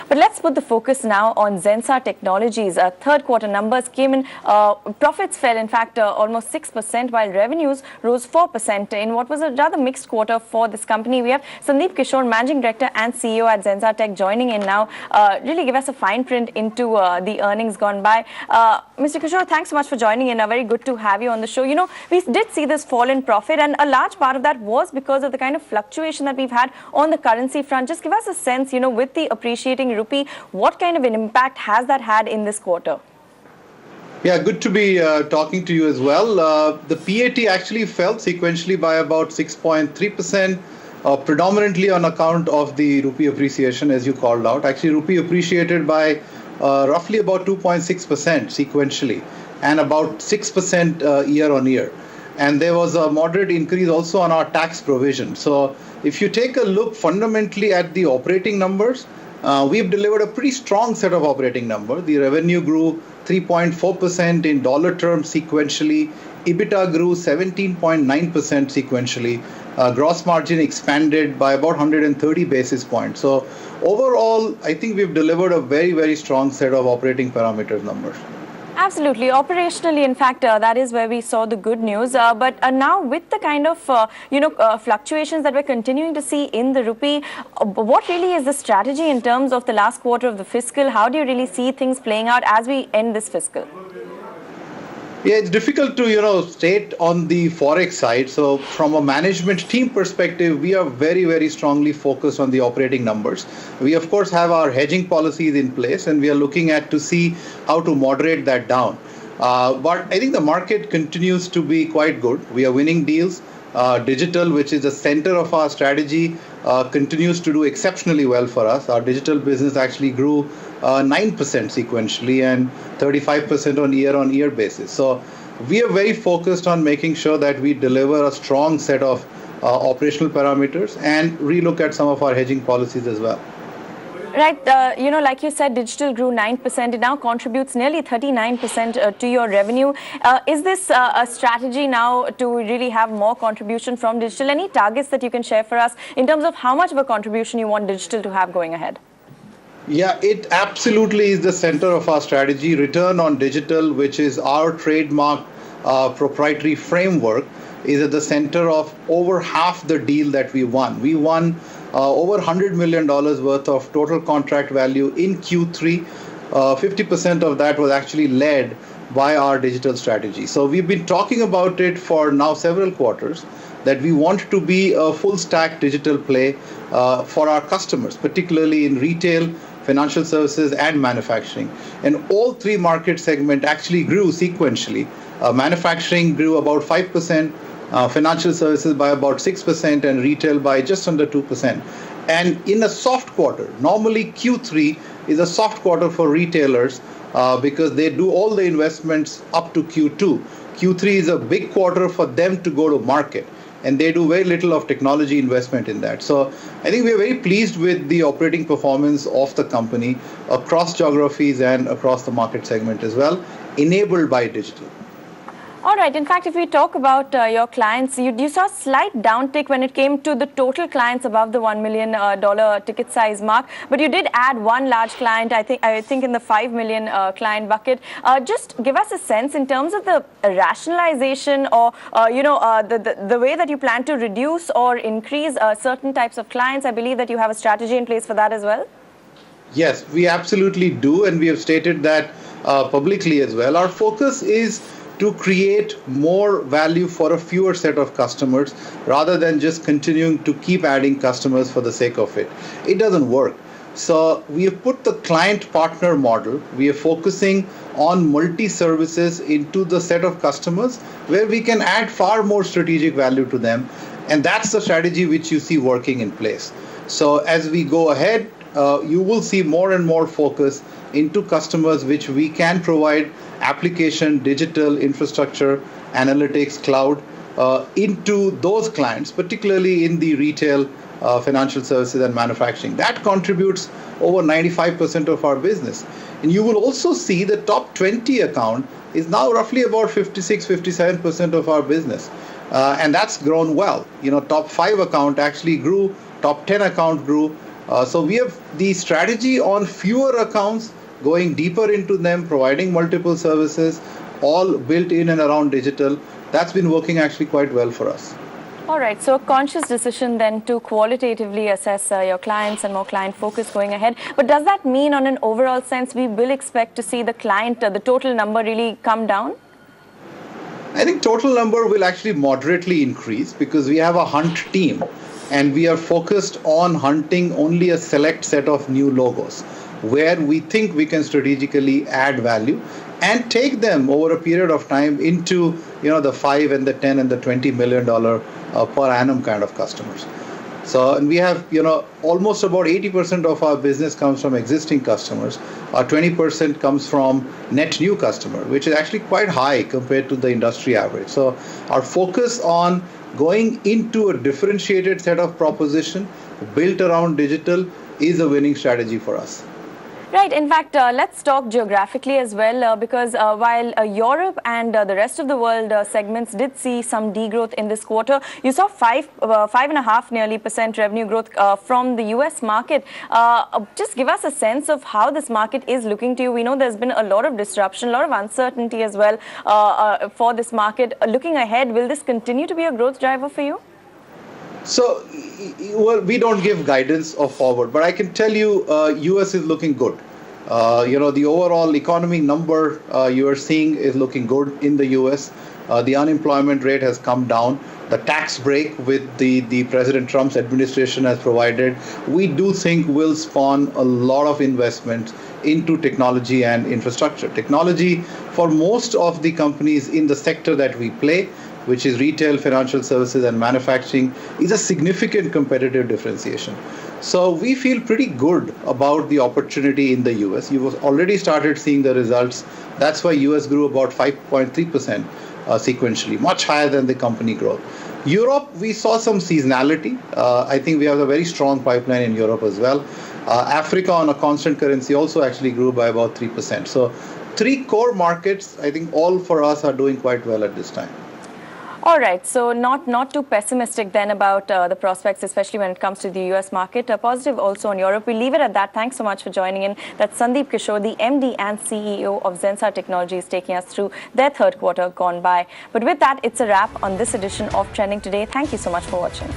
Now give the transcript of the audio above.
But let's put the focus now on Zensar Technologies. Third quarter numbers came in, profits fell in fact almost 6%, while revenues rose 4% in what was a rather mixed quarter for this company. We have Sandeep Kishore, Managing Director and CEO at Zensar Tech, joining in now. Really give us a fine print into the earnings gone by. Mr. Kishore, thanks so much for joining in. Very good to have you on the show. You know, we did see this fall in profit, and a large part of that was because of the kind of fluctuation that we've had on the currency front. Just give us a sense, you know, with the appreciating rupee, what kind of an impact has that had in this quarter? Yeah, good to be talking to you as well. The PAT actually fell sequentially by about 6.3%, predominantly on account of the rupee appreciation, as you called out. Actually, rupee appreciated by roughly about 2.6% sequentially and about 6% year on year. And there was a moderate increase also on our tax provision. So if you take a look fundamentally at the operating numbers, we've delivered a pretty strong set of operating numbers. The revenue grew 3.4% in dollar terms sequentially. EBITDA grew 17.9% sequentially. Gross margin expanded by about 130 basis points. So overall, I think we've delivered a very, very strong set of operating parameters numbers. Absolutely. Operationally, in fact, that is where we saw the good news. But now with the kind of, fluctuations that we're continuing to see in the rupee, what really is the strategy in terms of the last quarter of the fiscal? How do you really see things playing out as we end this fiscal? Yeah, it's difficult to, state on the Forex side. So from a management team perspective, we are very, very strongly focused on the operating numbers. We, of course, have our hedging policies in place, and we are looking at to see how to moderate that down. But I think the market continues to be quite good. We are winning deals. Digital, which is the center of our strategy, continues to do exceptionally well for us. Our digital business actually grew 9% sequentially and 35% on year-on-year basis. So we are very focused on making sure that we deliver a strong set of operational parameters and relook at some of our hedging policies as well. Right. Like you said, digital grew 9%. It now contributes nearly 39% to your revenue. Is this a strategy now to really have more contribution from digital? Any targets that you can share for us in terms of how much of a contribution you want digital to have going ahead? Yeah, it absolutely is the center of our strategy. Return on digital, which is our trademark proprietary framework, is at the center of over half the deal that we won. We won over $100 million worth of total contract value in Q3. 50% of that was actually led by our digital strategy. So we've been talking about it for now several quarters, that we want to be a full stack digital play for our customers, particularly in retail, financial services, and manufacturing. And all three market segments actually grew sequentially. Manufacturing grew about 5%. Financial services by about 6%, and retail by just under 2%. And in a soft quarter, normally Q3 is a soft quarter for retailers because they do all the investments up to Q2. Q3 is a big quarter for them to go to market, and they do very little of technology investment in that. So I think we are very pleased with the operating performance of the company across geographies and across the market segment as well, enabled by digital. All right. In fact, if we talk about your clients, you saw a slight downtick when it came to the total clients above the $1 million ticket size mark. But you did add one large client, I think in the 5 million client bucket. Just give us a sense in terms of the rationalization or, the way that you plan to reduce or increase certain types of clients. I believe that you have a strategy in place for that as well. Yes, we absolutely do. And we have stated that publicly as well. Our focus is to create more value for a fewer set of customers rather than just continuing to keep adding customers for the sake of it. It doesn't work. So we have put the client partner model. We are focusing on multi-services into the set of customers where we can add far more strategic value to them. And that's the strategy which you see working in place. So as we go ahead, you will see more and more focus into customers which we can provide application, digital infrastructure, analytics, cloud into those clients, particularly in the retail, financial services, and manufacturing. That contributes over 95% of our business. And you will also see the top 20 account is now roughly about 56-57% of our business. And that's grown well. Top 5 account actually grew, top 10 account grew, So we have the strategy on fewer accounts, going deeper into them, providing multiple services, all built in and around digital. That's been working actually quite well for us. All right, so a conscious decision then to qualitatively assess your clients and more client focus going ahead. But does that mean on an overall sense we will expect to see the client, the total number really come down? I think total number will actually moderately increase because we have a hunt team and we are focused on hunting only a select set of new logos where we think we can strategically add value and take them over a period of time into the 5 and the 10 and the $20 million per annum kind of customers. So, and we have almost about 80% of our business comes from existing customers. 20% comes from net new customer, which is actually quite high compared to the industry average. So our focus on going into a differentiated set of proposition built around digital is a winning strategy for us. Right. In fact, let's talk geographically as well, because while Europe and the rest of the world segments did see some degrowth in this quarter, you saw 5.5% nearly revenue growth from the US market. Just give us a sense of how this market is looking to you. We know there's been a lot of disruption, a lot of uncertainty as well for this market. Looking ahead, will this continue to be a growth driver for you? So, well, we don't give guidance of forward, but I can tell you US is looking good. The overall economy number you are seeing is looking good in the US. The unemployment rate has come down. The tax break with the President Trump's administration has provided, we do think will spawn a lot of investment into technology and infrastructure. Technology for most of the companies in the sector that we play, which is retail, financial services, and manufacturing, is a significant competitive differentiation. So we feel pretty good about the opportunity in the US. You've already started seeing the results. That's why US grew about 5.3% sequentially, much higher than the company growth. Europe, we saw some seasonality. I think we have a very strong pipeline in Europe as well. Africa on a constant currency also actually grew by about 3%. So 3 core markets, I think all for us are doing quite well at this time. All right, so not too pessimistic then about the prospects, especially when it comes to the US market. Positive also on Europe. We'll leave it at that. Thanks so much for joining in. That's Sandeep Kishore, the MD and CEO of Zensar Technologies, taking us through their third quarter gone by. But with that, it's a wrap on this edition of Trending Today. Thank you so much for watching.